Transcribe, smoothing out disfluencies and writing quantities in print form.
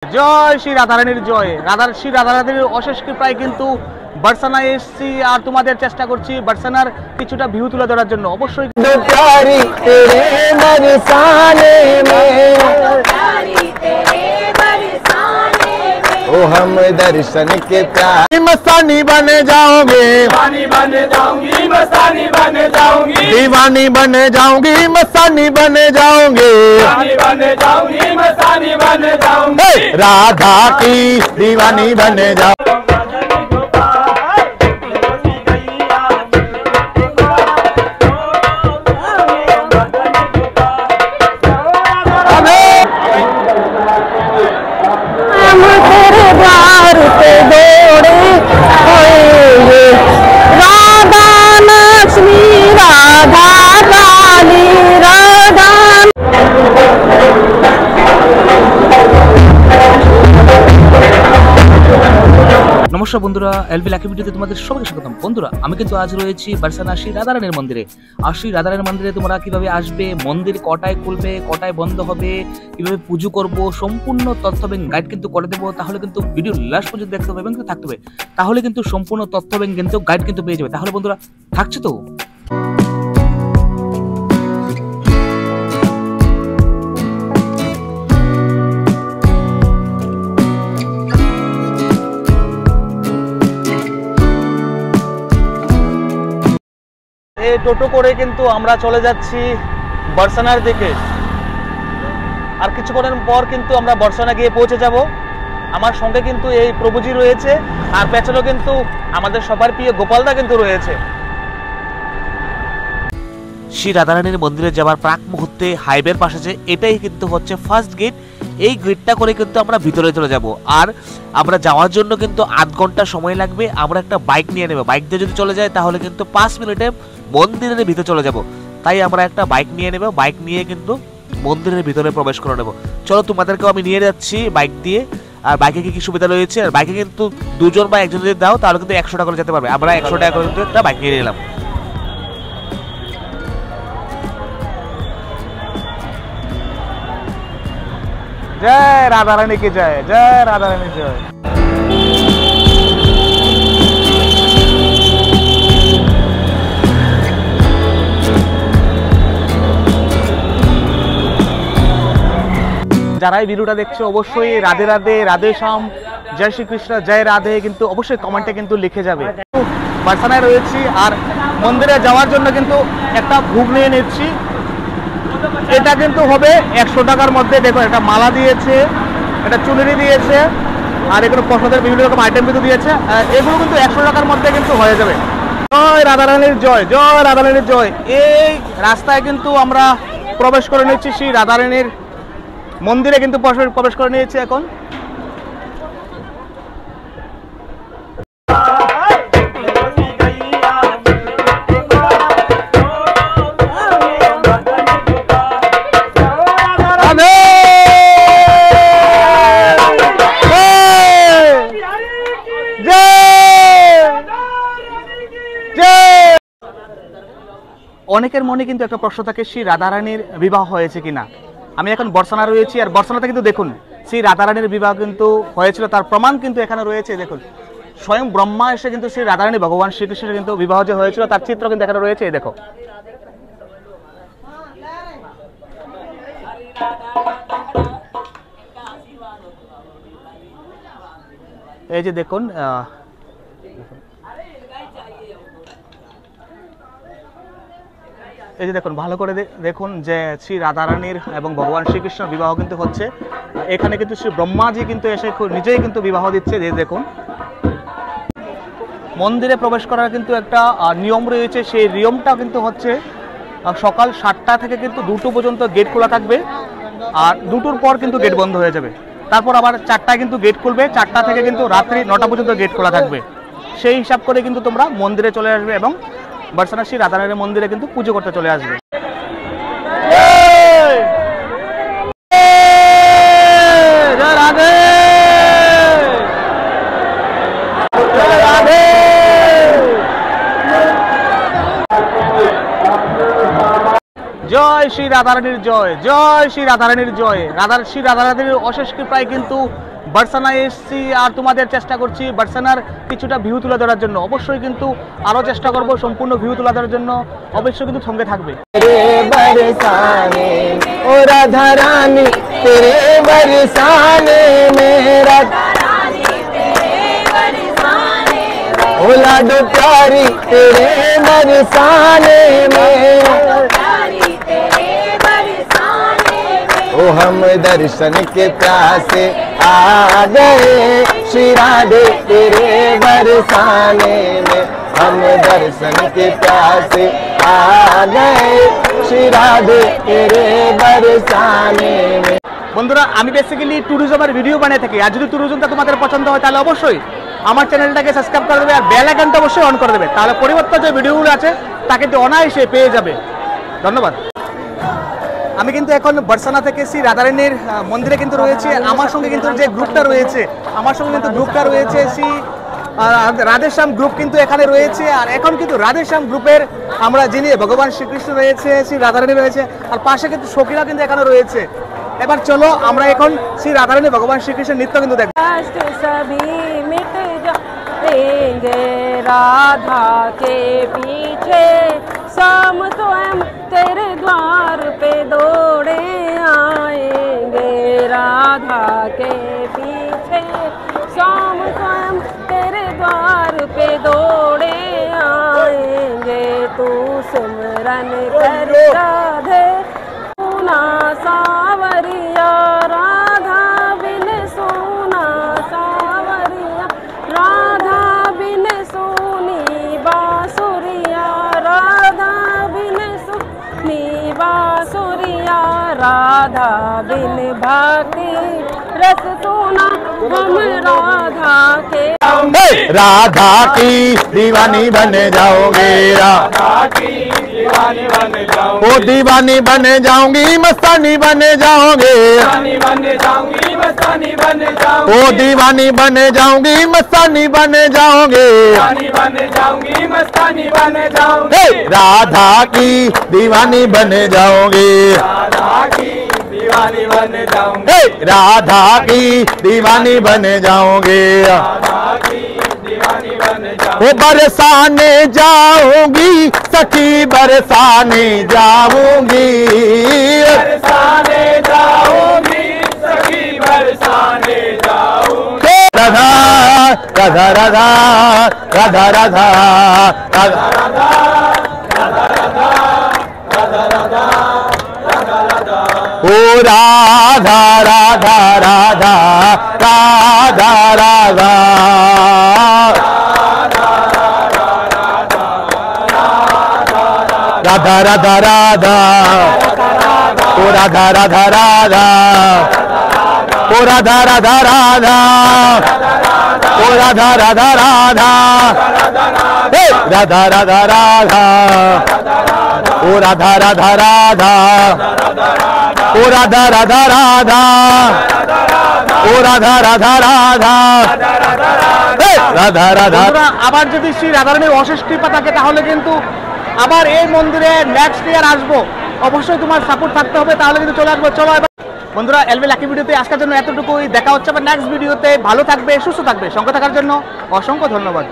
জয় শ্রী রাধারানীর জয়। শ্রী রাধারানীর অশেষ কৃপায় কিন্তু বার্সানায় এসেছি আর তোমাদের চেষ্টা করছি বার্সানার কিছুটা ভিউ তুলে ধরার জন্য। অবশ্যই ओ हम दर्शन के प्यार मस्तानी बने जाओगे, दीवानी बने जाऊंगी, मस्तानी बने जाऊंगी, दीवानी बने जाऊंगी, मस्तानी बने जाओगे, दीवानी बने जाऊंगी, मस्तानी बने जाऊंगी, राधा की दीवानी बने जाओ। নমস্কার বন্ধুরা, এলবি লাকি ভিডিওতে তোমাদের সবাইকে স্বাগতম। বন্ধুরা, আমি কিন্তু আজ রয়েছি বার্সানা শ্রী রাধারানীর মন্দিরে। আর শ্রী রাধারানীর মন্দিরে তোমরা কিভাবে আসবে, মন্দির কটায় খুলবে, কটায় বন্ধ হবে, কিভাবে পুজো করব, সম্পূর্ণ তথ্য এবং গাইড কিন্তু করে দেবো। তাহলে কিন্তু ভিডিও লাস্ট পর্যন্ত দেখতে হবে এবং থাকতে হবে, তাহলে কিন্তু সম্পূর্ণ তথ্য এবং কিন্তু গাইড কিন্তু পেয়ে যাবে। তাহলে বন্ধুরা থাকছে তো। এই টোটো করে কিন্তু আমরা চলে যাচ্ছি বার্সানার দিকে। আর কিছুক্ষণের পর কিন্তু আমরা বার্সানা গিয়ে পৌঁছে যাব। আমার সঙ্গে কিন্তু এই প্রভুজি রয়েছে, আর পেছনে কিন্তু আমাদের সবার প্রিয় গোপালদা কিন্তু রয়েছে। শ্রী রাধারানীর মন্দিরে যাওয়ার প্রাক মুহূর্তে হাইওয়ের পাশে যে এটাই কিন্তু হচ্ছে ফার্স্ট গেট। এই গেটটা করে কিন্তু আমরা ভিতরে চলে যাব। আর আমরা যাওয়ার জন্য কিন্তু আধ ঘন্টা সময় লাগবে। আমরা একটা বাইক নিয়ে নেব। বাইক দিয়ে যদি চলে যায় তাহলে কিন্তু 5 মিনিটে মন্দিরের ভিতরে চলে যাব। তাই আমরা একটা বাইক নিয়ে নেব। বাইক নিয়ে কিন্তু মন্দিরের ভিতরে প্রবেশ করে নেব। চলো, তোমাদেরকেও আমি নিয়ে যাচ্ছি বাইক দিয়ে। আর বাইকে কি কি সুবিধা রয়েছে, আর বাইকে কিন্তু দুজন বা একজন যদি দাও তাহলে কিন্তু 100 টাকা করে যেতে পারবে। আমরা 100 টাকা করে কিন্তু একটা বাইক নিয়ে নিলাম। জয় রাধারানী কি জয়, জয় রাধারানী জয়। যারা এই ভিডিওটা দেখছো অবশ্যই রাধে রাধে, রাধে শ্যাম, জয় শ্রীকৃষ্ণ, জয় রাধে কিন্তু অবশ্যই কমেন্টে কিন্তু লিখে যাবে। বার্সানায় রয়েছি আর মন্দিরে যাওয়ার জন্য কিন্তু একটা ভোগ নিয়ে নিচ্ছি। এটা কিন্তু হবে 100 টাকার মধ্যে। দেখো, একটা মালা দিয়েছে, একটা চুনরি দিয়েছে, আর এগুলো প্রসাদের বিভিন্ন রকম আইটেম কিন্তু দিয়েছে। এগুলো কিন্তু 100 টাকার মধ্যে কিন্তু হয়ে যাবে। জয় রাধারানীর জয়, জয় রাধারানীর জয়। এই রাস্তায় কিন্তু আমরা প্রবেশ করে নিচ্ছি শ্রী রাধারানীর মন্দিরে কিন্তু প্রবেশ করে নিয়েছি এখন। অনেকের মনে কিন্তু একটা প্রশ্ন থাকে, শ্রী রাধারানীর বিবাহ হয়েছে কিনা। আমি এখন বর্ষানা রয়েছি, আর বর্ষানাতে কিন্তু দেখুন শ্রী রাধারানীর বিবাহ কিন্তু হয়েছিল, তার প্রমাণ কিন্তু এখানে রয়েছে। দেখুন, স্বয়ং ব্রহ্মা এসে কিন্তু শ্রী রাধারানী ভগবান শ্রীকৃষ্ণের কিন্তু বিবাহ যে হয়েছিল তার চিত্র কিন্তু এখানে রয়েছে। দেখো, এই যে দেখুন, এই যে দেখুন, ভালো করে দেখুন যে শ্রী রাধারানীর এবং ভগবান শ্রীকৃষ্ণ বিবাহ কিন্তু হচ্ছে। এখানে কিন্তু শ্রী ব্রহ্মাজি কিন্তু এসে নিজেই কিন্তু বিবাহ দিচ্ছে। যে দেখুন, মন্দিরে প্রবেশ করার কিন্তু একটা নিয়ম রয়েছে। সেই নিয়মটা কিন্তু হচ্ছে সকাল 7টা থেকে কিন্তু 2টো পর্যন্ত গেট খোলা থাকবে, আর 2টোর পর কিন্তু গেট বন্ধ হয়ে যাবে। তারপর আবার 4টায় কিন্তু গেট খুলবে, 4টা থেকে কিন্তু রাত্রি 9টা পর্যন্ত গেট খোলা থাকবে। সেই হিসাব করে কিন্তু তোমরা মন্দিরে চলে আসবে এবং বার্সানা শ্রী রাধারানীর মন্দিরে কিন্তু পুজো করতে চলে আসবে। জয় রাধে, জয় রাধে। জয় শ্রী রাধারানীর জয়, জয় শ্রী রাধারানীর জয়। শ্রী রাধারানীর অশেষ কৃপায় কিন্তু বার্সানায় এসেছি আর তোমাদের চেষ্টা করছি বার্সানার কিছুটা ভিউ তুলে ধরার জন্য। অবশ্যই কিন্তু আরও চেষ্টা করব সম্পূর্ণ ভিউ তুলে ধরার জন্য, অবশ্যই কিন্তু সঙ্গে থাকবে। बरसाने ओ राधा रानी तेरे बरसाने मेरा ओ लाडो प्यारी तेरे बरसाने में ओ हम दर्शन के प्यासे आ गए श्री राधे तेरे बरसाने में हम दर्शन के प्यासे आ गए श्री राधे तेरे बरसाने में। বন্ধুরা আমি বেসিক্যালি ট্যুরিজমের ভিডিও বানিয়ে থাকি, আর যদি ট্যুরিজমটা তোমাদের পছন্দ হয় তাহলে অবশ্যই আমার চ্যানেলটাকে সাবস্ক্রাইব করে দেবে আর বেল আইকনটা অবশ্যই অন করে দেবে, তাহলে পরিবর্তিত যে ভিডিওগুলো আছে তাকে কিন্তু অনায়াসে পেয়ে যাবে। ধন্যবাদ। আমি কিন্তু এখন বার্সানা থেকে শ্রী রাধারানীর মন্দিরে কিন্তু রয়েছে, আমার সঙ্গে কিন্তু যে গ্রুপটা রয়েছে শ্রী রাধেশ্যাম গ্রুপ কিন্তু এখানে রয়েছে। আর এখন কিন্তু রাধেশ্যাম গ্রুপের আমরা যিনি ভগবান শ্রীকৃষ্ণ রয়েছে, শ্রী রাধারানী রয়েছে, আর পাশে কিন্তু সখীরা কিন্তু এখানে রয়েছে। এবার চলো আমরা এখন শ্রী রাধারানী ভগবান শ্রীকৃষ্ণের নৃত্য কিন্তু দেখব। राधा के पीछे शाम स्वयं तेरे द्वार पे दौड़े आएंगे, राधा के पीछे शाम स्वयं तेरे द्वार पे दौड़े आएंगे। तू सिमरन कर राधे सोना सावरिया, राधा बिन सोना सावरिया, राधा बिन सोनी बांसुरिया, राधा बिन सोनी बांसुरिया, राधा बिन भक्ति रस सोना हम राधा के। राधा की दीवानी बन जाओगे, राधा की दीवानी बन जाऊंगी, ओ दीवानी बन जाऊंगी मस्तानी बन जाओगे, दीवानी बन जाऊंगी मस्तानी बन जाऊंगी, ओ दीवानी बन जाऊंगी मस्तानी बन जाओगे, दीवानी बन जाऊंगी मस्तानी बन जाऊंगी, हे राधा की दीवानी बन जाओगे, राधा की दीवानी बन जाऊंगी, हे राधा की दीवानी बन जाओगे, राधा की दीवानी बन जाऊंगी, ओ बरसाने जाऊंगी सखी बरसाने जाऊंगी, बरसाने जाऊंगी सखी बरसाने जाऊंगी, राधा राधा राधा राधा राधा राधा ओ राधा राधा राधा राधा राधा राधा राधा राधा ओ राधा राधा राधा ओ राधा राधा राधा ओ राधा राधा राधा हे राधा राधा राधा ओ राधा राधा राधा ओ राधा राधा राधा ओ राधा राधा राधा हे राधा राधा। বন্ধুরা আবার যদি শ্রী রাধারানীর অশেষ কৃপা থাকে তাহলে কিন্তু আবার এই মন্দিরে নেক্সট ইয়ার আসবো, অবশ্যই তোমার সাপোর্ট থাকতে হবে, তাহলে কিন্তু চলে আসবো। চলো এবার বন্ধুরা এলবি লাকি ভিডিওতে আজকের জন্য এতটুকুই, দেখা হচ্ছে আবার নেক্সট ভিডিওতে। ভালো থাকবে, সুস্থ থাকবে, সঙ্গে থাকার জন্য অসংখ্য ধন্যবাদ।